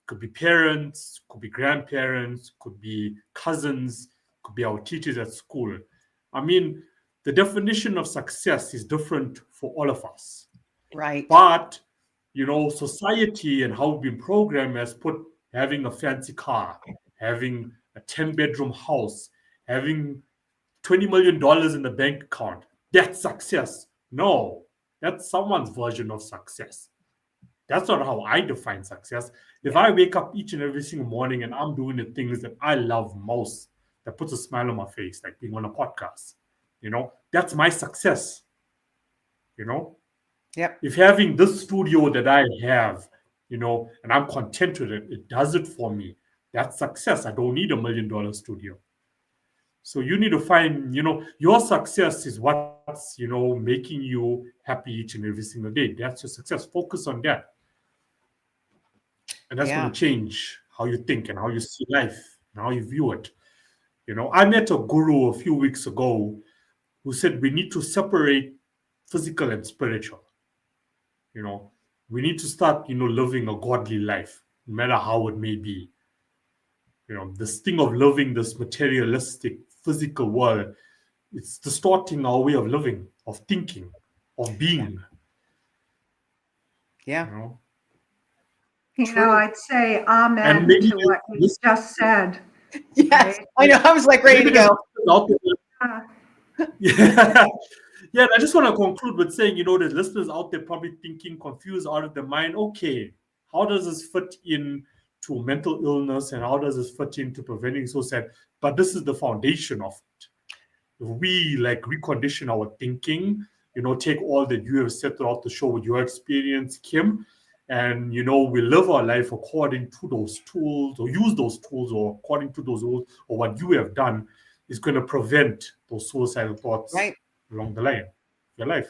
could be parents, could be grandparents, could be cousins, could be our teachers at school. I mean, the definition of success is different for all of us. Right. But, society and how we've been programmed has put having a fancy car, having a 10-bedroom house, having $20 million in the bank account. That's success. No, that's someone's version of success. That's not how I define success. If I wake up each and every single morning and I'm doing the things that I love most, that puts a smile on my face, like being on a podcast, that's my success. Yep. If having this studio that I have, and I'm content with it, it does it for me. That's success. I don't need $1 million studio. So you need to find, your success is what's, making you happy each and every single day. That's your success. Focus on that. And that's Yeah. going to change how you think and how you see life and how you view it. I met a guru a few weeks ago who said we need to separate physical and spiritual. We need to start, living a godly life, no matter how it may be. This thing of living this materialistic, physical world, it's distorting our way of living, of thinking, of being. Yeah. True. I'd say amen And maybe to what you just said. Yes. Right? I know. I was like ready to go. Yeah. Yeah, I just want to conclude with saying, the listeners out there probably thinking, confused, out of their mind. Okay, how does this fit in to mental illness, and how does this fit into preventing suicide? But this is the foundation of it. If we recondition our thinking, take all that you have said throughout the show with your experience, Kim, and we live our life according to those tools, or use those tools, or according to those rules, or what you have done, is going to prevent those suicidal thoughts along the line of your life.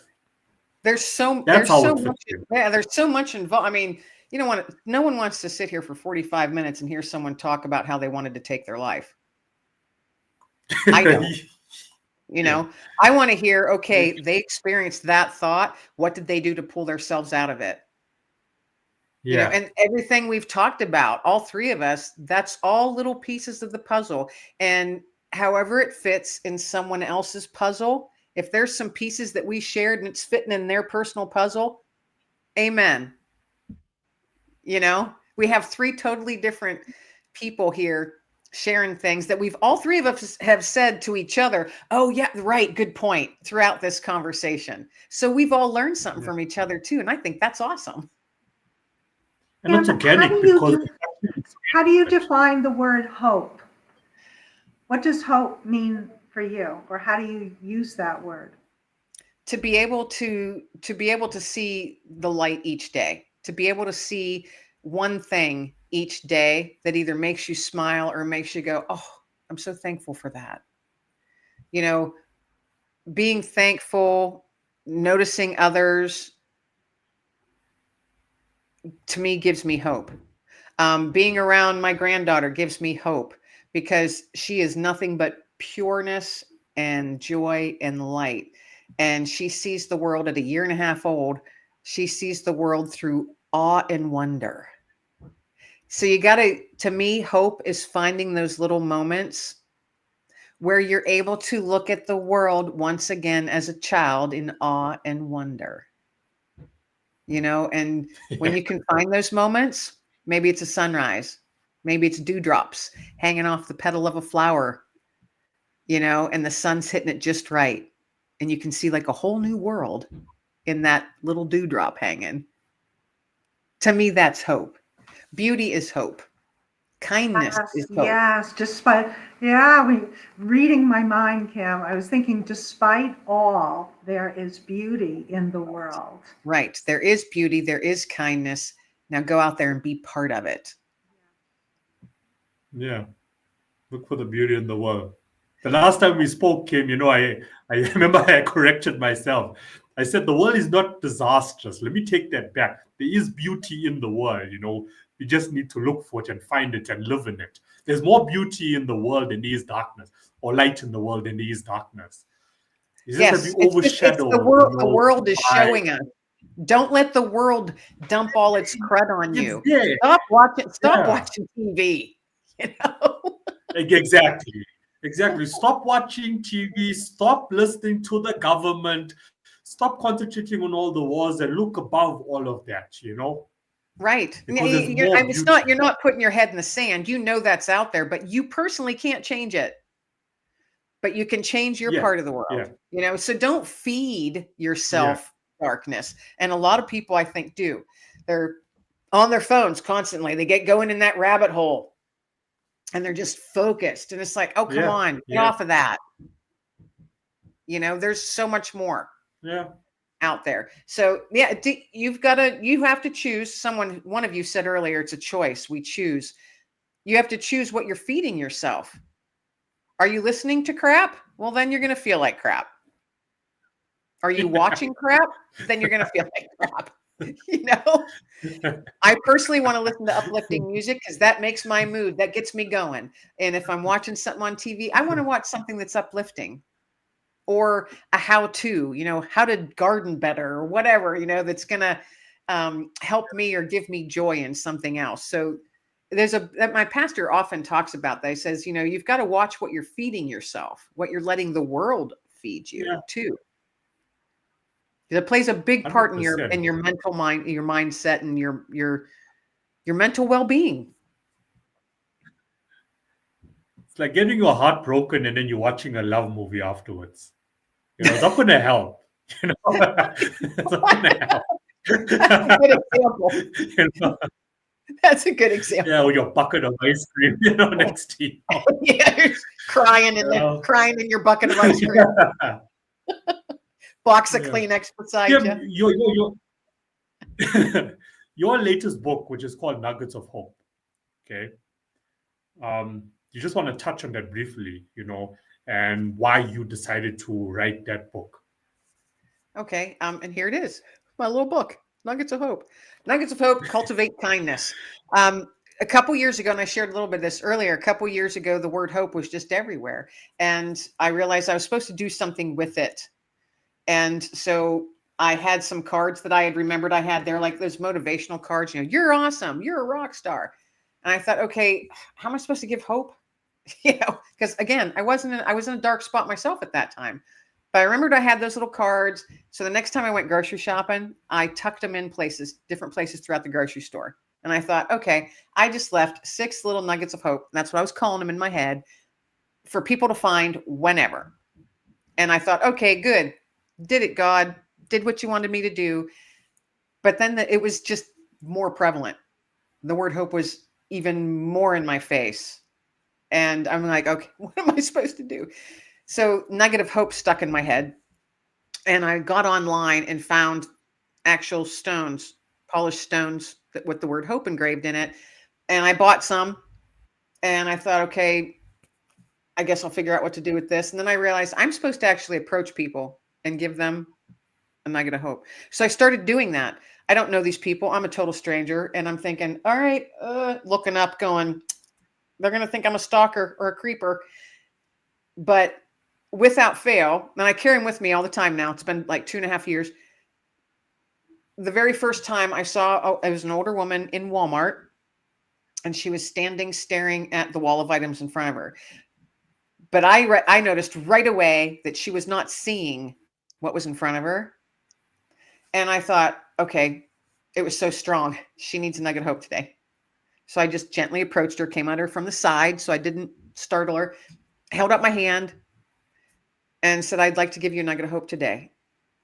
There's so much. Yeah, there's so much involved. I mean, no one wants to sit here for 45 minutes and hear someone talk about how they wanted to take their life. I don't. I want to hear, okay, they experienced that thought. What did they do to pull themselves out of it? Yeah. And everything we've talked about, all three of us, that's all little pieces of the puzzle. And however it fits in someone else's puzzle, if there's some pieces that we shared and it's fitting in their personal puzzle, amen. We have three totally different people here sharing things that all three of us have said to each other, oh yeah, right, good point, throughout this conversation. So we've all learned something from each other too. And I think that's awesome. And it's organic how do you define the word hope? What does hope mean for you, or how do you use that word? To be able to see the light each day, to be able to see one thing each day that either makes you smile or makes you go, oh, I'm so thankful for that. Being thankful, noticing others, to me gives me hope. Being around my granddaughter gives me hope, because she is nothing but pureness and joy and light. And she sees the world at 1.5 years old. She sees the world through awe and wonder. So to me, hope is finding those little moments where you're able to look at the world once again as a child in awe and wonder. And when you can find those moments, maybe it's a sunrise, maybe it's dewdrops hanging off the petal of a flower, and the sun's hitting it just right. And you can see like a whole new world in that little dewdrop hanging. To me, that's hope. Beauty is hope. Kindness is hope. Yes, reading my mind, Kim, I was thinking, despite all, there is beauty in the world. Right. There is beauty. There is kindness. Now go out there and be part of it. Yeah. Look for the beauty in the world. The last time we spoke, Kim, I remember I corrected myself. I said the world is not disastrous. Let me take that back. There is beauty in the world, We just need to look for it and find it and live in it. There's more beauty in the world than there is darkness, or light in the world than there is darkness. It's just that Yes, we it's the overshadowed, world. The world is by showing us. Don't let the world dump all its crud on it's you. there. Stop watching. Stop Yeah. watching TV. You know. Exactly. Exactly. Stop watching TV. Stop listening to the government. Stop concentrating on all the wars and look above all of that, Right. because there's more It's beauty. not. You're not putting your head in the sand. You know that's out there, but you personally can't change it. But you can change your Yeah. part of the Yeah. world. So don't feed Yeah. yourself darkness. And a lot of people, I think, do. They're on their phones constantly. They get going in that rabbit hole, and they're just focused. And it's like, oh, come Yeah. on, get Yeah. off of that. There's so much more Yeah. out there. So yeah, you have to choose. One of you said earlier, it's a choice. We choose. You have to choose what you're feeding yourself. Are you listening to crap? Well, then you're going to feel like crap. Are you watching crap? Then you're going to feel like crap. I personally want to listen to uplifting music because that makes my mood. That gets me going. And if I'm watching something on TV, I want to watch something that's uplifting, or a how-to, how to garden better, or whatever, that's going to help me or give me joy in something else. So my pastor often talks about that. He says, you've got to watch what you're feeding yourself, what you're letting the world feed you too. It plays a big part in your 100%. mental mind, your mindset, and your mental well-being. It's like getting your heart broken and then you're watching a love movie afterwards. It's not going to help. It's not going to help. That's a good example. That's a good example. Yeah, with your bucket of ice cream, next to you. Yeah, crying in your bucket of ice cream. Box of Kleenex beside you. Your latest book, which is called Nuggets of Hope. Okay. You just want to touch on that briefly, and why you decided to write that book. Okay. And here it is. My little book, Nuggets of Hope. Nuggets of Hope, Cultivate Kindness. A couple years ago, and I shared a little bit of this earlier, a couple years ago, the word hope was just everywhere. And I realized I was supposed to do something with it. And so I had some cards that I had remembered I had there, like those motivational cards, you're awesome, you're a rock star. And I thought, okay, how am I supposed to give hope? Because again, I was in a dark spot myself at that time. But I remembered I had those little cards. So the next time I went grocery shopping, I tucked them in different places throughout the grocery store. And I thought, okay, I just left 6 little nuggets of hope. That's what I was calling them in my head, for people to find whenever. And I thought, okay, good. Did it, God. Did what you wanted me to do. But then it was just more prevalent. The word hope was even more in my face. And I'm like, okay, what am I supposed to do? So Nugget of Hope stuck in my head. And I got online and found actual stones, polished stones with the word hope engraved in it. And I bought some. And I thought, okay, I guess I'll figure out what to do with this. And then I realized I'm supposed to actually approach people and give them a nugget of hope. So I started doing that. I don't know these people. I'm a total stranger. And I'm thinking, all right, looking up, going, they're going to think I'm a stalker or a creeper. But without fail, and I carry them with me all the time now. It's been like 2.5 years. The very first time I saw, it was an older woman in Walmart, and she was standing staring at the wall of items in front of her. But I noticed right away that she was not seeing what was in front of her. And I thought, okay, it was so strong. She needs a nugget of hope today. So I just gently approached her, came at her from the side so I didn't startle her, held up my hand and said, I'd like to give you a nugget of hope today.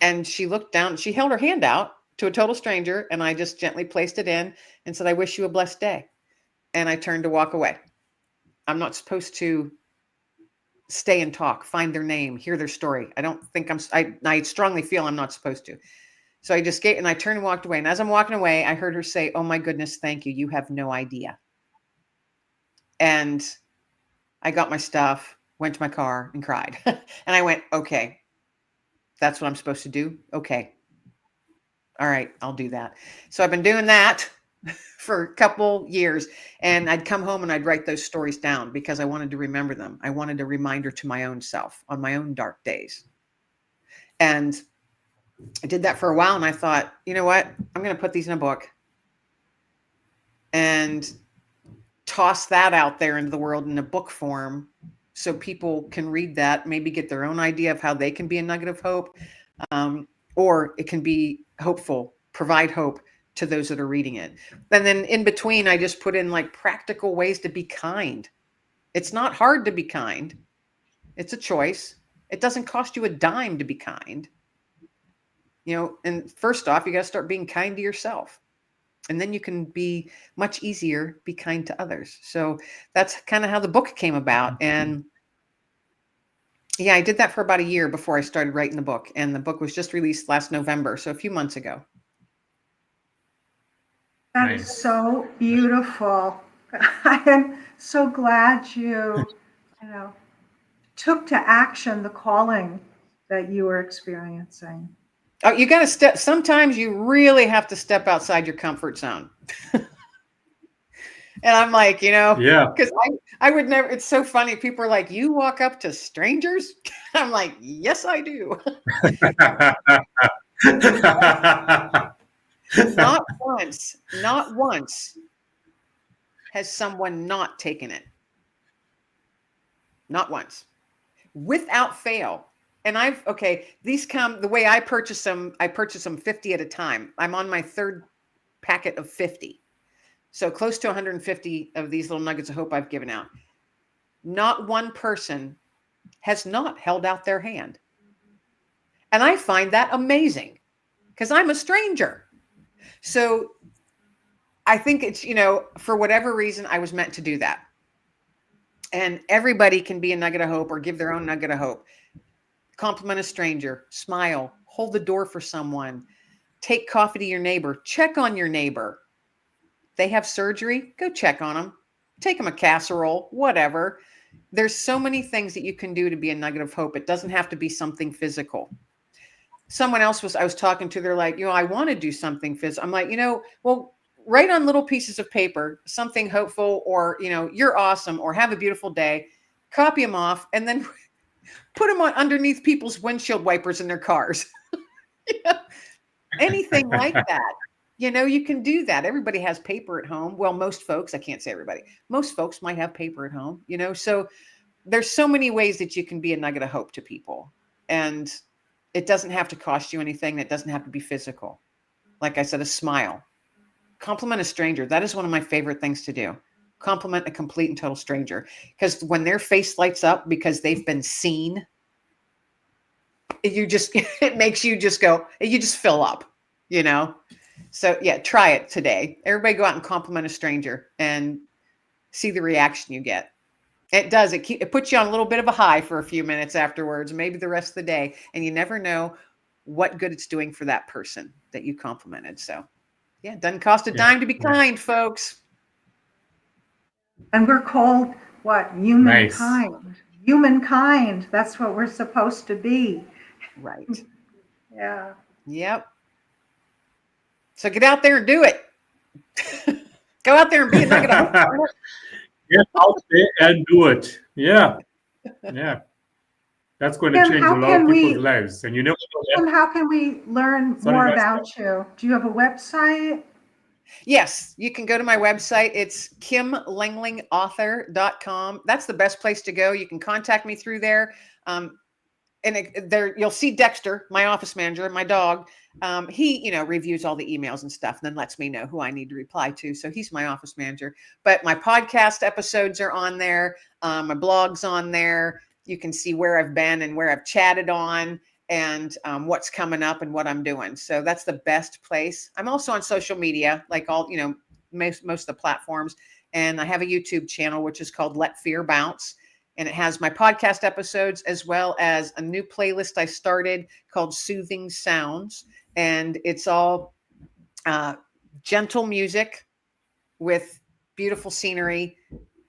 And she looked down, she held her hand out to a total stranger, and I just gently placed it in and said, I wish you a blessed day. And I turned to walk away. I'm not supposed to stay and talk, find their name, hear their story. I don't think I strongly feel I'm not supposed to. So I just and I turned and walked away. And as I'm walking away, I heard her say, oh my goodness, thank you. You have no idea. And I got my stuff, went to my car and cried. And I went, okay, that's what I'm supposed to do. Okay. All right, I'll do that. So I've been doing that for a couple years, and I'd come home and I'd write those stories down because I wanted to remember them. I wanted a reminder to my own self on my own dark days. And I did that for a while, and I thought, you know what? I'm going to put these in a book and toss that out there into the world in a book form so people can read that, maybe get their own idea of how they can be a nugget of hope. Or it can be hopeful, provide hope to those that are reading it. And then in between, I just put in like practical ways to be kind. It's not hard to be kind. It's a choice. It doesn't cost you a dime to be kind. You know, and first off, you got to start being kind to yourself. And then you can be much easier, be kind to others. So that's kind of how the book came about. And yeah, I did that for about a year before I started writing the book. And the book was just released last November, so a few months ago. That is so beautiful. I am so glad you took to action the calling that you were experiencing. Oh, you got to step. Sometimes you really have to step outside your comfort zone. And I'm like, Yeah. because I would never. It's so funny. People are like, you walk up to strangers? I'm like, yes, I do. Not once has someone not taken it. Not once. Without fail. And these come, the way I purchase them 50 at a time. I'm on my third packet of 50. So close to 150 of these little nuggets of hope I've given out. Not one person has not held out their hand. And I find that amazing because I'm a stranger. So I think it's, for whatever reason, I was meant to do that. And everybody can be a nugget of hope or give their own nugget of hope. Compliment a stranger, smile, hold the door for someone, take coffee to your neighbor, check on your neighbor. They have surgery, go check on them, take them a casserole, whatever. There's so many things that you can do to be a nugget of hope. It doesn't have to be something physical. Someone else I was talking to, they're like, I want to do something physical. I'm like, well, write on little pieces of paper, something hopeful, or, you're awesome, or have a beautiful day, copy them off, and then put them on underneath people's windshield wipers in their cars. Anything like that. You can do that. Everybody has paper at home. Well, most folks, I can't say everybody, most folks might have paper at home, so there's so many ways that you can be a nugget of hope to people. And it doesn't have to cost you anything. It doesn't have to be physical. Like I said, a smile. Compliment a stranger. That is one of my favorite things to do. Compliment a complete and total stranger. Because when their face lights up because they've been seen, it makes you just go, you just fill up, So yeah, try it today. Everybody go out and compliment a stranger and see the reaction you get. It does. It puts you on a little bit of a high for a few minutes afterwards, maybe the rest of the day. And you never know what good it's doing for that person that you complimented. So yeah, it doesn't cost a dime to be kind, folks. And we're called what? Humankind. Nice. Humankind. That's what we're supposed to be. Right. Yeah. Yep. So get out there and do it. Go out there and be a nugget of hope. Get out there and do it. Yeah. Yeah. That's going to change a lot of people's lives. And you never know. And how can we learn more about you? Do you have a website? Yes, you can go to my website. It's kimlanglingauthor.com. That's the best place to go. You can contact me through there. There you'll see Dexter, my office manager, my dog. He, reviews all the emails and stuff and then lets me know who I need to reply to. So he's my office manager. But my podcast episodes are on there. My blog's on there. You can see where I've been and where I've chatted on and what's coming up and what I'm doing. So that's the best place. I'm also on social media, like all, most of the platforms. And I have a YouTube channel, which is called Let Fear Bounce. And it has my podcast episodes as well as a new playlist I started called Soothing Sounds. And it's all gentle music with beautiful scenery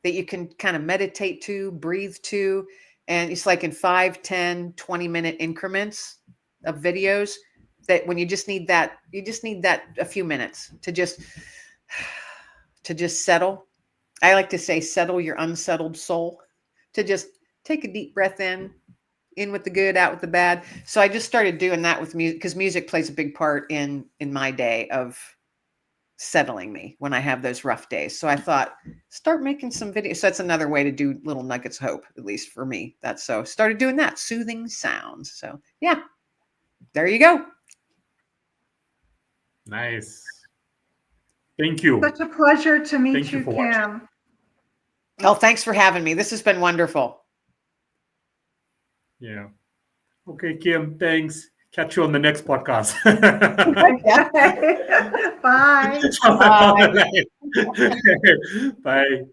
that you can kind of meditate to, breathe to. And it's like in 5, 10, 20-minute increments of videos that when you just need that a few minutes to just settle. I like to say, settle your unsettled soul, to just take a deep breath in in with the good, out with the bad. So I just started doing that with music, because music plays a big part in my day of settling me when I have those rough days. So I thought, start making some videos. So that's another way to do little nuggets of hope, at least for me. That's so started doing that, soothing sounds. So yeah, there you go. Nice. Thank you. Such a pleasure to meet Thank you you, for watching. Kim. Oh, thanks for having me. This has been wonderful. Yeah. Okay, Kim, thanks. Catch you on the next podcast. Bye. Bye. Bye.